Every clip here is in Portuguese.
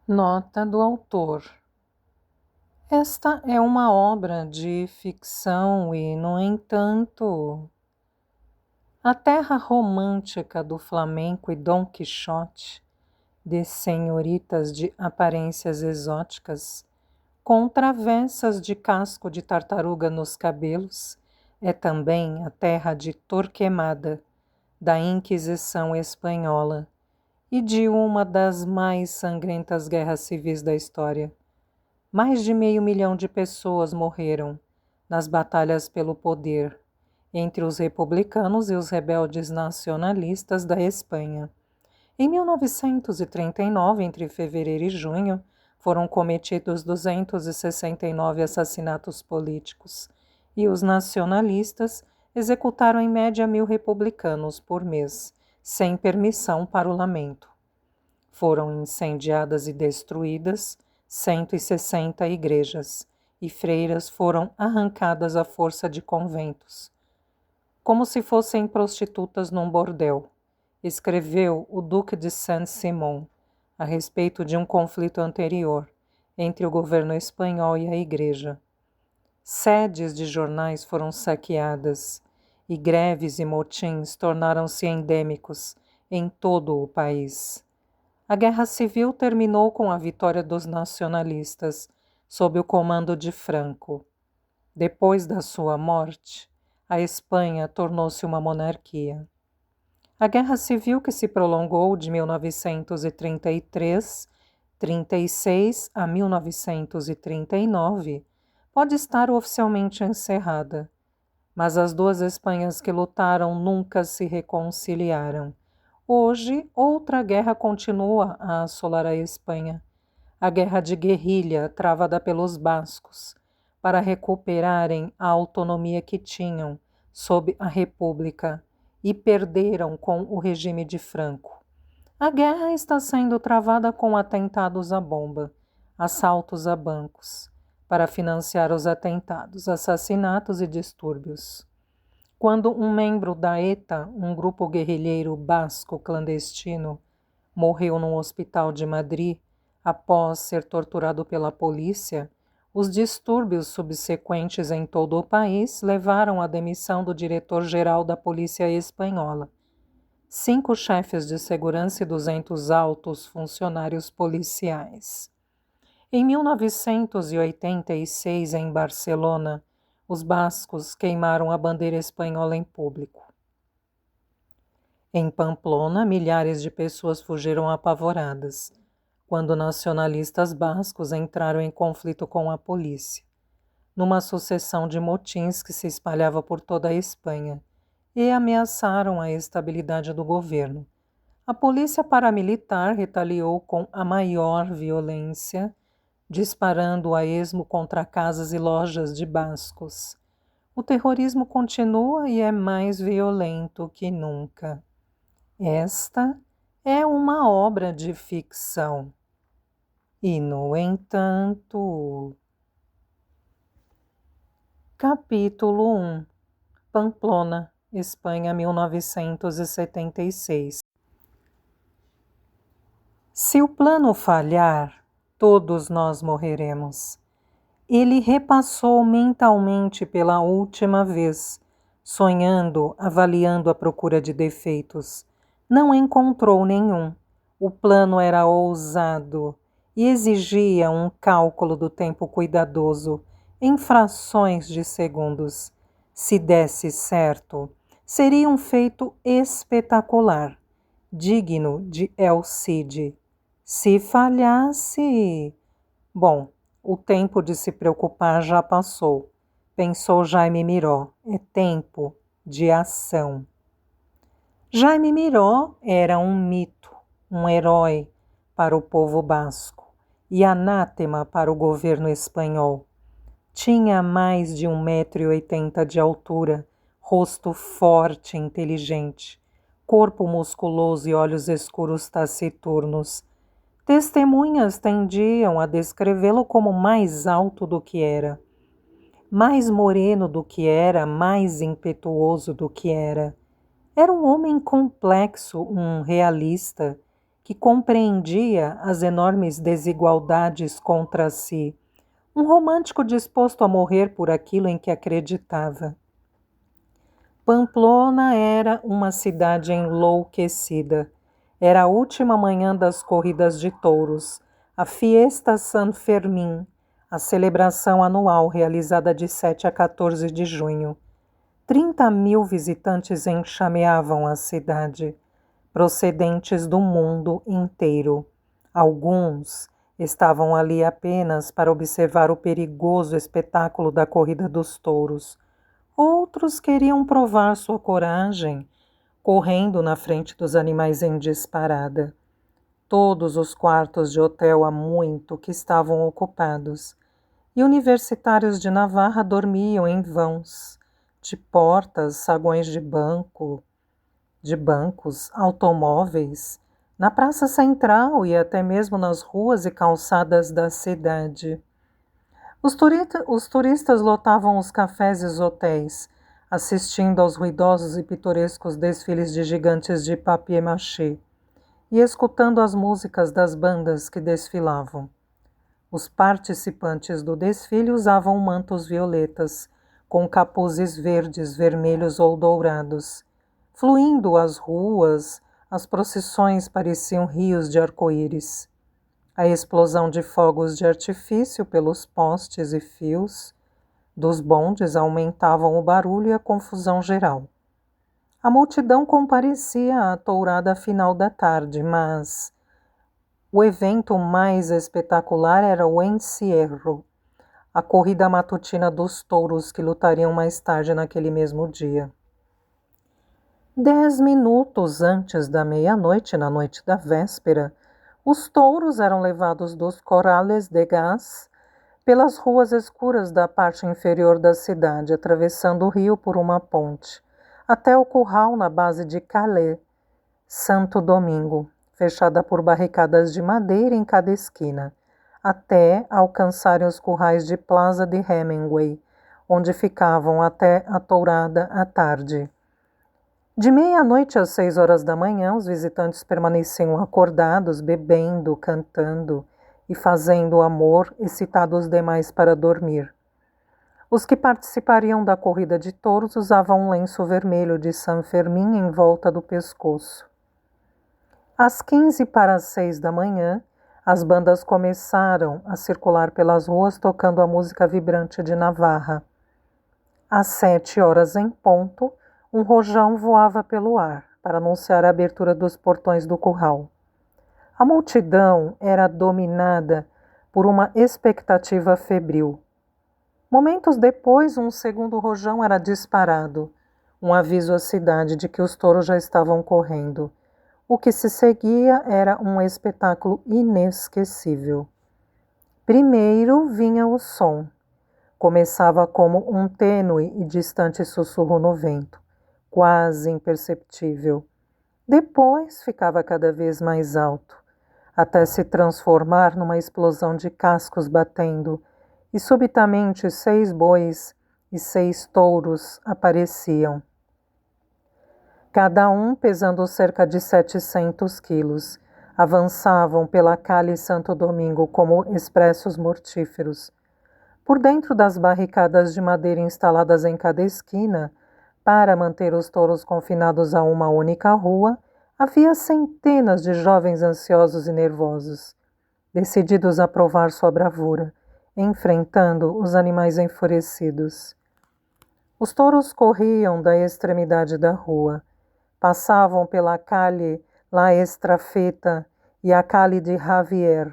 Nota do autor. Esta é uma obra de ficção e, no entanto, a terra romântica do flamenco e Dom Quixote, de senhoritas de aparências exóticas, com travessas de casco de tartaruga nos cabelos, é também a terra de Torquemada, da Inquisição Espanhola, e de uma das mais sangrentas guerras civis da história. Mais de 500.000 de pessoas morreram nas batalhas pelo poder entre os republicanos e os rebeldes nacionalistas da Espanha. Em 1939, entre fevereiro e junho, foram cometidos 269 assassinatos políticos e os nacionalistas executaram em média 1.000 republicanos por mês, sem permissão parlamento. Foram incendiadas e destruídas 160 igrejas, e freiras foram arrancadas à força de conventos, como se fossem prostitutas num bordel, escreveu o Duque de Saint-Simon a respeito de um conflito anterior entre o governo espanhol e a igreja. Sedes de jornais foram saqueadas e greves e motins tornaram-se endêmicos em todo o país. A Guerra Civil terminou com a vitória dos nacionalistas, sob o comando de Franco. Depois da sua morte, a Espanha tornou-se uma monarquia. A Guerra Civil, que se prolongou de 1936 a 1939, pode estar oficialmente encerrada, mas as duas Espanhas que lutaram nunca se reconciliaram. Hoje, outra guerra continua a assolar a Espanha, a guerra de guerrilha travada pelos bascos, para recuperarem a autonomia que tinham sob a República e perderam com o regime de Franco. A guerra está sendo travada com atentados à bomba, assaltos a bancos, para financiar os atentados, assassinatos e distúrbios. Quando um membro da ETA, um grupo guerrilheiro basco clandestino, morreu num hospital de Madrid após ser torturado pela polícia, os distúrbios subsequentes em todo o país levaram à demissão do diretor-geral da Polícia Espanhola, 5 chefes de segurança e 200 altos funcionários policiais. Em 1986, em Barcelona, os bascos queimaram a bandeira espanhola em público. Em Pamplona, milhares de pessoas fugiram apavoradas, quando nacionalistas bascos entraram em conflito com a polícia, numa sucessão de motins que se espalhava por toda a Espanha, e ameaçaram a estabilidade do governo. A polícia paramilitar retaliou com a maior violência, disparando a esmo contra casas e lojas de bascos. O terrorismo continua e é mais violento que nunca. Esta é uma obra de ficção. E, no entanto... Capítulo 1. Pamplona, Espanha, 1976. Se o plano falhar, todos nós morreremos. Ele repassou mentalmente pela última vez, sonhando, avaliando a procura de defeitos. Não encontrou nenhum. O plano era ousado e exigia um cálculo do tempo cuidadoso, em frações de segundos. Se desse certo, seria um feito espetacular, digno de El Cid. Se falhasse... Bom, o tempo de se preocupar já passou, pensou Jaime Miró. É tempo de ação. Jaime Miró era um mito, um herói para o povo basco e anátema para o governo espanhol. Tinha mais de 1,80 m de altura, rosto forte e inteligente, corpo musculoso e olhos escuros taciturnos. Testemunhas tendiam a descrevê-lo como mais alto do que era, mais moreno do que era, mais impetuoso do que era. Era um homem complexo, um realista, que compreendia as enormes desigualdades contra si, um romântico disposto a morrer por aquilo em que acreditava. Pamplona era uma cidade enlouquecida. Era a última manhã das corridas de touros, a Fiesta San Fermín, a celebração anual realizada de 7 a 14 de junho. 30.000 visitantes enxameavam a cidade, procedentes do mundo inteiro. Alguns estavam ali apenas para observar o perigoso espetáculo da corrida dos touros. Outros queriam provar sua coragem, correndo na frente dos animais em disparada. Todos os quartos de hotel há muito que estavam ocupados, e universitários de Navarra dormiam em vãos, de portas, saguões de bancos, automóveis, na praça central e até mesmo nas ruas e calçadas da cidade. Os turistas lotavam os cafés e os hotéis, assistindo aos ruidosos e pitorescos desfiles de gigantes de papier-mâché e escutando as músicas das bandas que desfilavam. Os participantes do desfile usavam mantos violetas, com capuzes verdes, vermelhos ou dourados. Fluindo as ruas, as procissões pareciam rios de arco-íris. A explosão de fogos de artifício pelos postes e fios dos bondes aumentavam o barulho e a confusão geral. A multidão comparecia à tourada final da tarde, mas o evento mais espetacular era o encierro, a corrida matutina dos touros que lutariam mais tarde naquele mesmo dia. 10 minutos antes da meia-noite, na noite da véspera, os touros eram levados dos Corrales de Gás pelas ruas escuras da parte inferior da cidade, atravessando o rio por uma ponte, até o curral na base de Calais, Santo Domingo, fechada por barricadas de madeira em cada esquina, até alcançarem os currais de Plaza de Hemingway, onde ficavam até a tourada à tarde. De meia-noite às 6 horas da manhã, os visitantes permaneciam acordados, bebendo, cantando e fazendo amor, excitados demais para dormir. Os que participariam da corrida de touros usavam um lenço vermelho de San Fermín em volta do pescoço. Às 15 para as 6 da manhã, as bandas começaram a circular pelas ruas tocando a música vibrante de Navarra. Às 7 horas em ponto, um rojão voava pelo ar para anunciar a abertura dos portões do curral. A multidão era dominada por uma expectativa febril. Momentos depois, um segundo rojão era disparado, um aviso à cidade de que os touros já estavam correndo. O que se seguia era um espetáculo inesquecível. Primeiro vinha o som. Começava como um tênue e distante sussurro no vento, quase imperceptível. Depois ficava cada vez mais alto, até se transformar numa explosão de cascos batendo, e subitamente 6 bois e 6 touros apareciam. Cada um pesando cerca de 700 quilos, avançavam pela Calle Santo Domingo como expressos mortíferos. Por dentro das barricadas de madeira instaladas em cada esquina, para manter os touros confinados a uma única rua, havia centenas de jovens ansiosos e nervosos, decididos a provar sua bravura, enfrentando os animais enfurecidos. Os touros corriam da extremidade da rua, passavam pela Calle La Estrafeta e a Calle de Javier,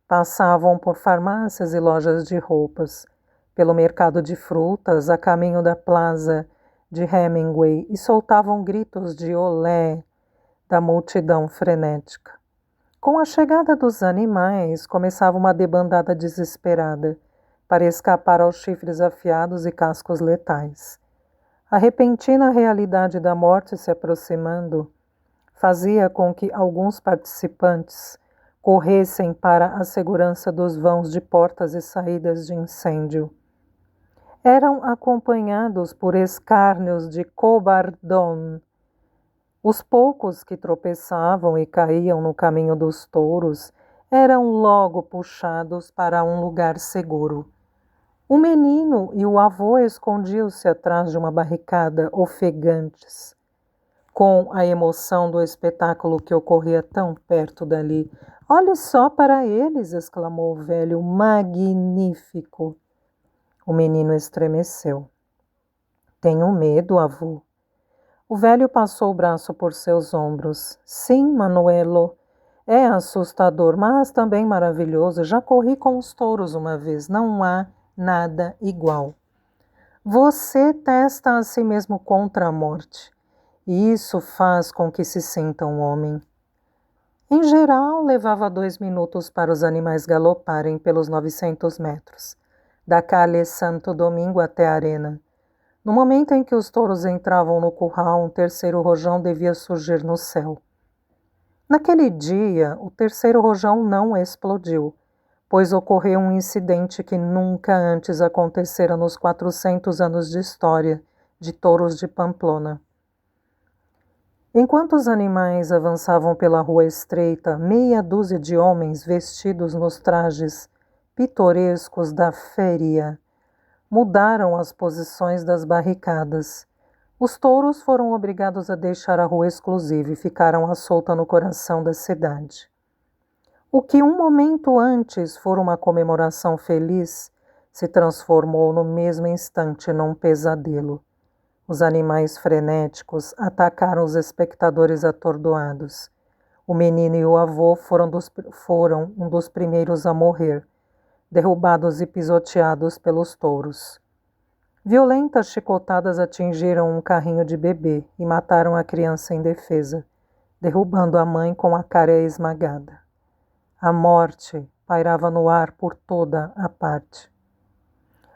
passavam por farmácias e lojas de roupas, pelo mercado de frutas a caminho da Plaza de Hemingway e soltavam gritos de olé da multidão frenética. Com a chegada dos animais, começava uma debandada desesperada para escapar aos chifres afiados e cascos letais. A repentina realidade da morte se aproximando fazia com que alguns participantes corressem para a segurança dos vãos de portas e saídas de incêndio. Eram acompanhados por escárnios de cobardón, Os poucos que tropeçavam e caíam no caminho dos touros eram logo puxados para um lugar seguro. O menino e o avô escondiam-se atrás de uma barricada, ofegantes, com a emoção do espetáculo que ocorria tão perto dali. Olhe só para eles, exclamou o velho, magnífico. O menino estremeceu. Tenho medo, avô. O velho passou o braço por seus ombros. Sim, Manuelo, é assustador, mas também maravilhoso. Já corri com os touros uma vez, não há nada igual. Você testa a si mesmo contra a morte, e isso faz com que se sinta um homem. Em geral, levava 2 minutos para os animais galoparem pelos 900 metros, da Calle Santo Domingo até a arena. No momento em que os touros entravam no curral, um terceiro rojão devia surgir no céu. Naquele dia, o terceiro rojão não explodiu, pois ocorreu um incidente que nunca antes acontecera nos 400 anos de história de touros de Pamplona. Enquanto os animais avançavam pela rua estreita, meia dúzia de homens vestidos nos trajes pitorescos da féria mudaram as posições das barricadas. Os touros foram obrigados a deixar a rua exclusiva e ficaram à solta no coração da cidade. O que um momento antes fora uma comemoração feliz, se transformou no mesmo instante num pesadelo. Os animais frenéticos atacaram os espectadores atordoados. O menino e o avô foram um dos primeiros a morrer, derrubados e pisoteados pelos touros. Violentas chicotadas atingiram um carrinho de bebê e mataram a criança indefesa, derrubando a mãe com a cara esmagada. A morte pairava no ar por toda a parte.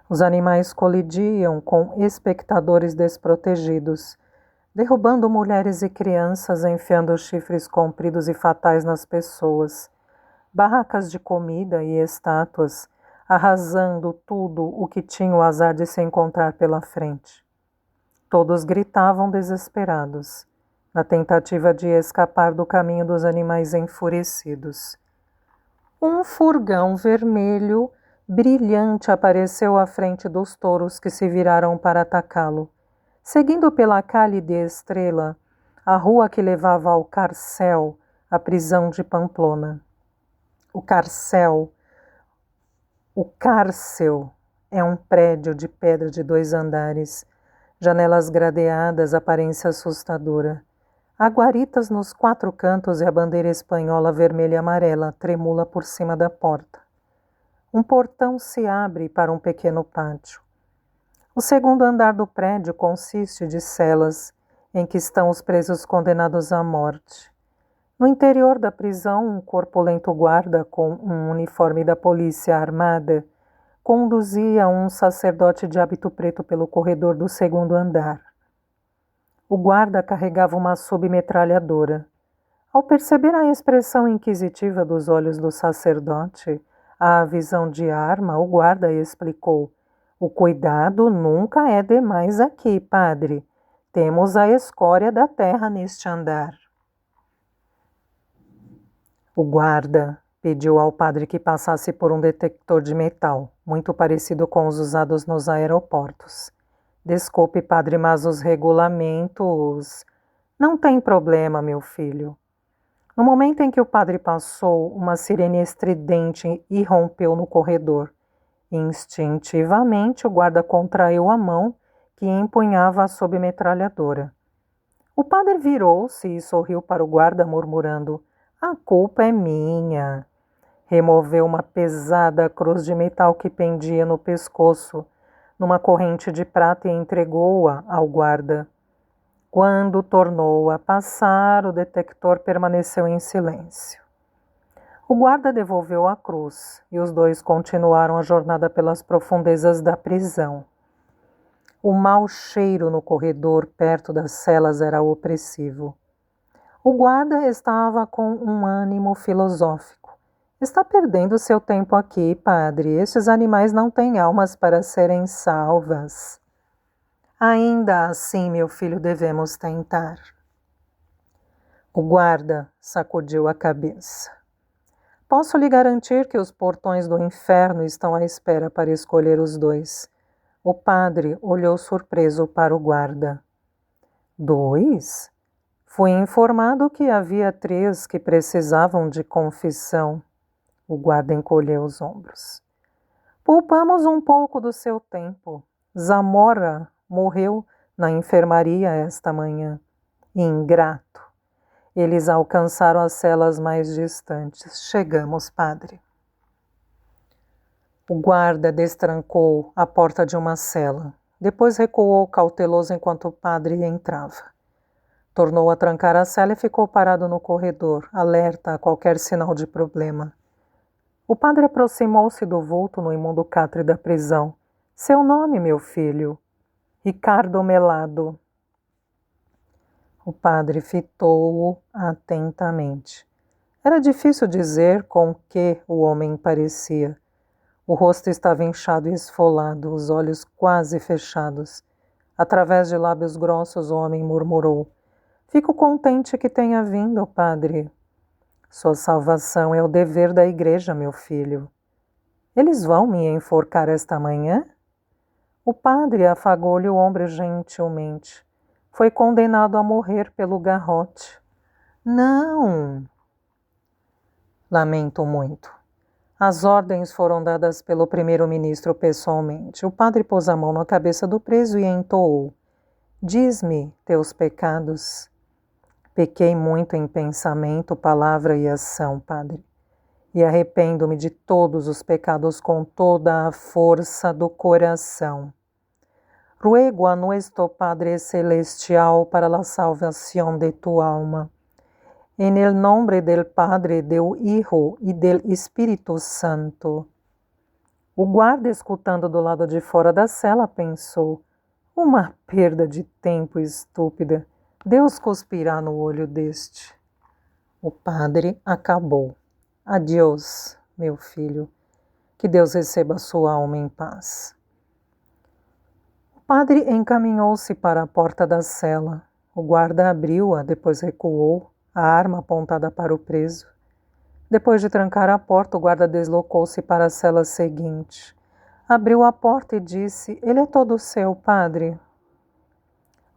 Os animais colidiam com espectadores desprotegidos, derrubando mulheres e crianças, enfiando chifres compridos e fatais nas pessoas, barracas de comida e estátuas, arrasando tudo o que tinha o azar de se encontrar pela frente. Todos gritavam desesperados, na tentativa de escapar do caminho dos animais enfurecidos. Um furgão vermelho brilhante apareceu à frente dos touros que se viraram para atacá-lo. Seguindo pela Calle de Estrela, a rua que levava ao Carcel, a prisão de Pamplona. O cárcel é um prédio de pedra de 2 andares, janelas gradeadas, aparência assustadora. Há guaritas nos 4 cantos e a bandeira espanhola vermelha e amarela tremula por cima da porta. Um portão se abre para um pequeno pátio. O segundo andar do prédio consiste de celas em que estão os presos condenados à morte. No interior da prisão, um corpulento guarda com um uniforme da polícia armada conduzia um sacerdote de hábito preto pelo corredor do segundo andar. O guarda carregava uma submetralhadora. Ao perceber a expressão inquisitiva dos olhos do sacerdote, a visão de arma, o guarda explicou: "O cuidado nunca é demais aqui, padre. Temos a escória da terra neste andar." O guarda pediu ao padre que passasse por um detector de metal, muito parecido com os usados nos aeroportos. "Desculpe, padre, mas os regulamentos..." "Não tem problema, meu filho." No momento em que o padre passou, uma sirene estridente irrompeu no corredor. Instintivamente, o guarda contraiu a mão que empunhava a submetralhadora. O padre virou-se e sorriu para o guarda, murmurando: "A culpa é minha." Removeu uma pesada cruz de metal que pendia no pescoço, numa corrente de prata, e entregou-a ao guarda. Quando tornou a passar, o detector permaneceu em silêncio. O guarda devolveu a cruz e os dois continuaram a jornada pelas profundezas da prisão. O mau cheiro no corredor perto das celas era opressivo. O guarda estava com um ânimo filosófico. "Está perdendo seu tempo aqui, padre. Estes animais não têm almas para serem salvas." "Ainda assim, meu filho, devemos tentar." O guarda sacudiu a cabeça. Posso lhe garantir que os portões do inferno estão à espera para escolher os dois. O padre olhou surpreso para o guarda. 2? Fui informado que havia 3 que precisavam de confissão. O guarda encolheu os ombros. Poupamos um pouco do seu tempo. Zamora morreu na enfermaria esta manhã. Ingrato. Eles alcançaram as celas mais distantes. Chegamos, padre. O guarda destrancou a porta de uma cela. Depois recuou cauteloso enquanto o padre entrava. Tornou a trancar a cela e ficou parado no corredor, alerta a qualquer sinal de problema. O padre aproximou-se do vulto no imundo catre da prisão. Seu nome, meu filho? Ricardo Melado. O padre fitou-o atentamente. Era difícil dizer com que o homem parecia. O rosto estava inchado e esfolado, os olhos quase fechados. Através de lábios grossos, o homem murmurou: Fico contente que tenha vindo, padre. Sua salvação é o dever da igreja, meu filho. Eles vão me enforcar esta manhã? O padre afagou-lhe o ombro gentilmente. Foi condenado a morrer pelo garrote. Não! Lamento muito. As ordens foram dadas pelo primeiro-ministro pessoalmente. O padre pôs a mão na cabeça do preso e entoou: Diz-me teus pecados. Pequei muito em pensamento, palavra e ação, padre, e arrependo-me de todos os pecados com toda a força do coração. Ruego a nuestro Padre Celestial para la salvación de tu alma. En el nombre del Padre, del Hijo y del Espíritu Santo. O guarda, escutando do lado de fora da cela, pensou: uma perda de tempo estúpida. Deus cuspirá no olho deste. O padre acabou. Adiós, meu filho. Que Deus receba sua alma em paz. O padre encaminhou-se para a porta da cela. O guarda abriu-a, depois recuou, a arma apontada para o preso. Depois de trancar a porta, o guarda deslocou-se para a cela seguinte. Abriu a porta e disse: Ele é todo seu, padre.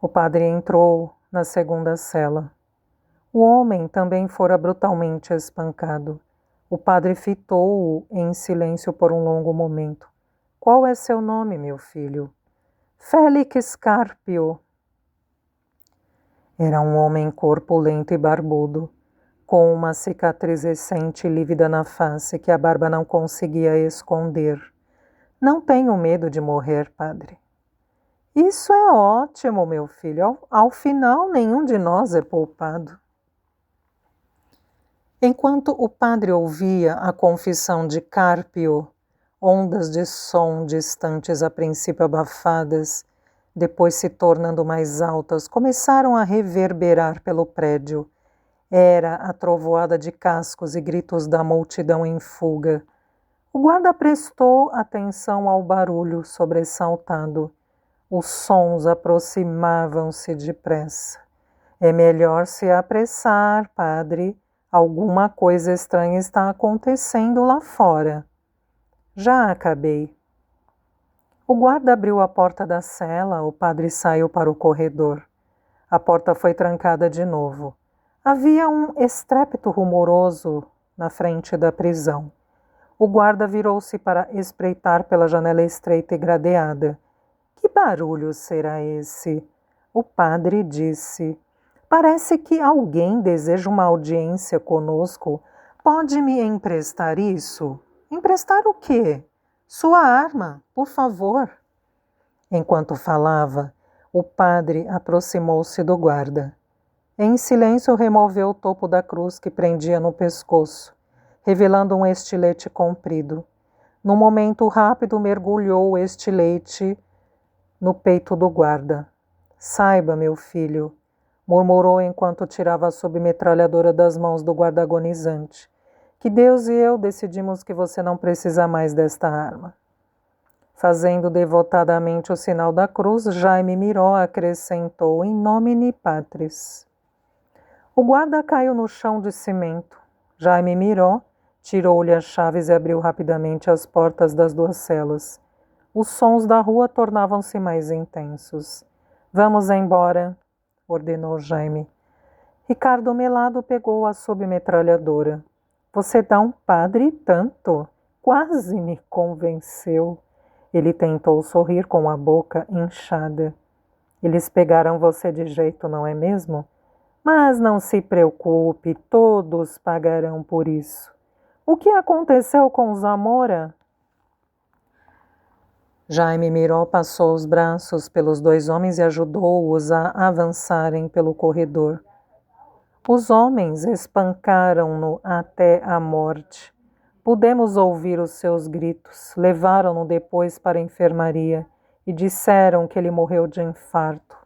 O padre entrou na segunda cela. O homem também fora brutalmente espancado. O padre fitou-o em silêncio por um longo momento. Qual é seu nome, meu filho? Félix Carpio. Era um homem corpulento e barbudo, com uma cicatriz recente e lívida na face que a barba não conseguia esconder. Não tenho medo de morrer, padre. Isso é ótimo, meu filho. Ao final, nenhum de nós é poupado. Enquanto o padre ouvia a confissão de Carpio, ondas de som distantes, a princípio abafadas, depois se tornando mais altas, começaram a reverberar pelo prédio. Era a trovoada de cascos e gritos da multidão em fuga. O guarda prestou atenção ao barulho, sobressaltado. Os sons aproximavam-se depressa. É melhor se apressar, padre. Alguma coisa estranha está acontecendo lá fora. Já acabei. O guarda abriu a porta da cela, o padre saiu para o corredor. A porta foi trancada de novo. Havia um estrépito rumoroso na frente da prisão. O guarda virou-se para espreitar pela janela estreita e gradeada. Que barulho será esse? O padre disse: Parece que alguém deseja uma audiência conosco. Pode me emprestar isso? Emprestar o quê? Sua arma, por favor. Enquanto falava, o padre aproximou-se do guarda. Em silêncio removeu o topo da cruz que prendia no pescoço, revelando um estilete comprido. Num momento rápido mergulhou o estilete no peito do guarda. Saiba, meu filho, murmurou enquanto tirava a submetralhadora das mãos do guarda agonizante, que Deus e eu decidimos que você não precisa mais desta arma. Fazendo devotadamente o sinal da cruz, Jaime Miró acrescentou: In nomine Patris. O guarda caiu no chão de cimento. Jaime Miró tirou-lhe as chaves e abriu rapidamente as portas das duas celas. Os sons da rua tornavam-se mais intensos. Vamos embora, ordenou Jaime. Ricardo Melado pegou a submetralhadora. Você dá um padre tanto? Quase me convenceu. Ele tentou sorrir com a boca inchada. Eles pegaram você de jeito, não é mesmo? Mas não se preocupe, todos pagarão por isso. O que aconteceu com Zamora? Jaime Miró passou os braços pelos dois homens e ajudou-os a avançarem pelo corredor. Os homens espancaram-no até a morte. Pudemos ouvir os seus gritos. Levaram-no depois para a enfermaria e disseram que ele morreu de infarto.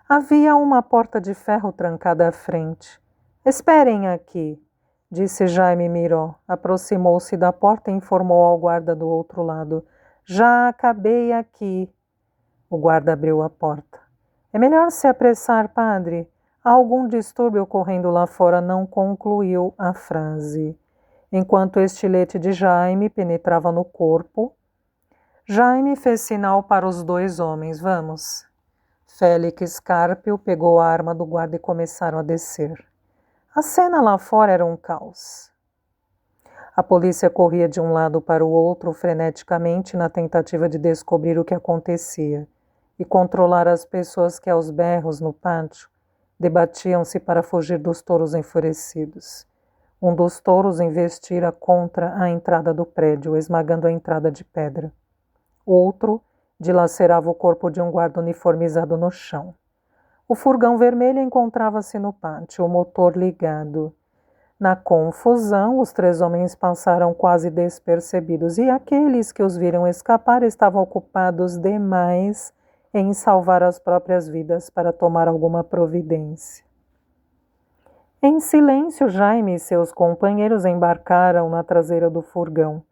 Havia uma porta de ferro trancada à frente. Esperem aqui, disse Jaime Miró. Aproximou-se da porta e informou ao guarda do outro lado. Já acabei aqui. O guarda abriu a porta. É melhor se apressar, padre. Há algum distúrbio ocorrendo lá fora, não concluiu a frase. Enquanto o estilete de Jaime penetrava no corpo, Jaime fez sinal para os dois homens. Vamos. Félix Carpio pegou a arma do guarda e começaram a descer. A cena lá fora era um caos. A polícia corria de um lado para o outro freneticamente na tentativa de descobrir o que acontecia e controlar as pessoas que, aos berros no pátio, debatiam-se para fugir dos touros enfurecidos. Um dos touros investira contra a entrada do prédio, esmagando a entrada de pedra. Outro dilacerava o corpo de um guarda uniformizado no chão. O furgão vermelho encontrava-se no pátio, o motor ligado. Na confusão, os três homens passaram quase despercebidos e aqueles que os viram escapar estavam ocupados demais em salvar as próprias vidas para tomar alguma providência. Em silêncio, Jaime e seus companheiros embarcaram na traseira do furgão,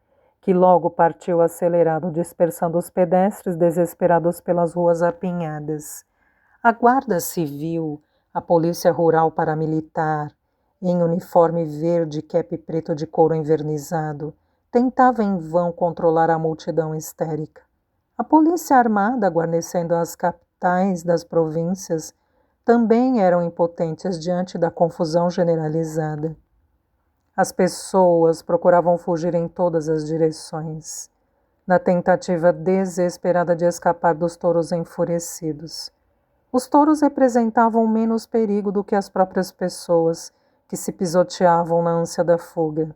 que logo partiu acelerado, dispersando os pedestres desesperados pelas ruas apinhadas. A Guarda Civil, a Polícia Rural Paramilitar, em uniforme verde e cape preto de couro envernizado, tentava em vão controlar a multidão histérica. A Polícia Armada, guarnecendo as capitais das províncias, também eram impotentes diante da confusão generalizada. As pessoas procuravam fugir em todas as direções, na tentativa desesperada de escapar dos touros enfurecidos. Os touros representavam menos perigo do que as próprias pessoas, que se pisoteavam na ânsia da fuga.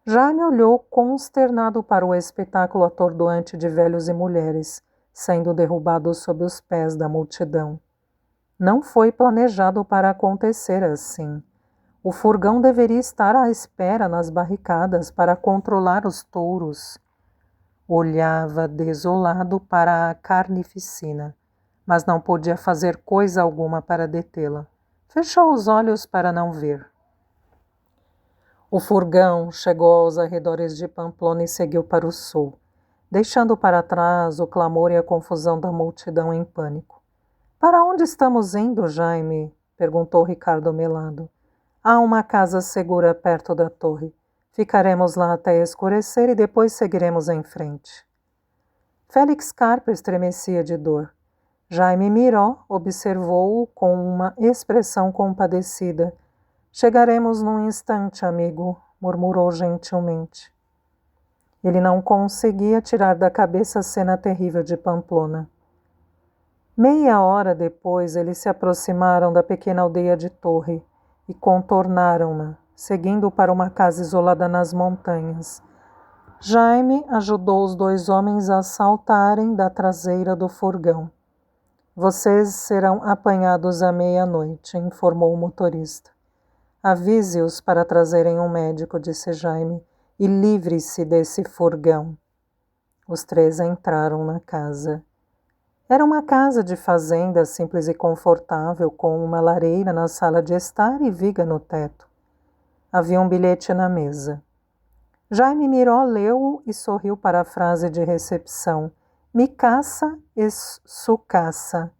Jaime olhou consternado para o espetáculo atordoante de velhos e mulheres, sendo derrubados sob os pés da multidão. Não foi planejado para acontecer assim. O furgão deveria estar à espera nas barricadas para controlar os touros. Olhava desolado para a carnificina, mas não podia fazer coisa alguma para detê-la. Fechou os olhos para não ver. O furgão chegou aos arredores de Pamplona e seguiu para o sul, deixando para trás o clamor e a confusão da multidão em pânico. Para onde estamos indo, Jaime? Perguntou Ricardo Melado. Há uma casa segura perto da torre. Ficaremos lá até escurecer e depois seguiremos em frente. Félix Carpio estremecia de dor. Jaime Miró observou-o com uma expressão compadecida. Chegaremos num instante, amigo, murmurou gentilmente. Ele não conseguia tirar da cabeça a cena terrível de Pamplona. Meia hora depois, eles se aproximaram da pequena aldeia de Torre e contornaram-na, seguindo para uma casa isolada nas montanhas. Jaime ajudou os dois homens a saltarem da traseira do furgão. Vocês serão apanhados à meia-noite, informou o motorista. Avise-os para trazerem um médico, disse Jaime, e livre-se desse furgão. Os três entraram na casa. Era uma casa de fazenda simples e confortável, com uma lareira na sala de estar e viga no teto. Havia um bilhete na mesa. Jaime Miró leu-o e sorriu para a frase de recepção. Mi casa es su casa.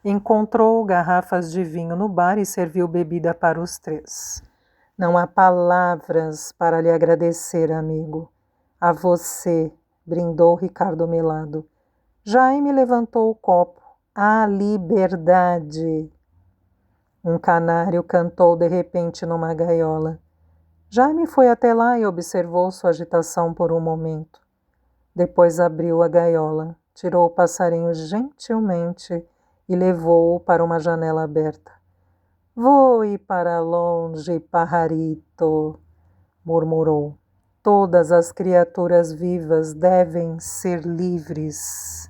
Encontrou garrafas de vinho no bar e serviu bebida para os três. Não há palavras para lhe agradecer, amigo. A você, brindou Ricardo melado. Jaime levantou o copo. A liberdade! Um canário cantou de repente numa gaiola. Jaime foi até lá e observou sua agitação por um momento. Depois abriu a gaiola, tirou o passarinho gentilmente e levou-o para uma janela aberta. Voe para longe, pajarito, murmurou. Todas as criaturas vivas devem ser livres.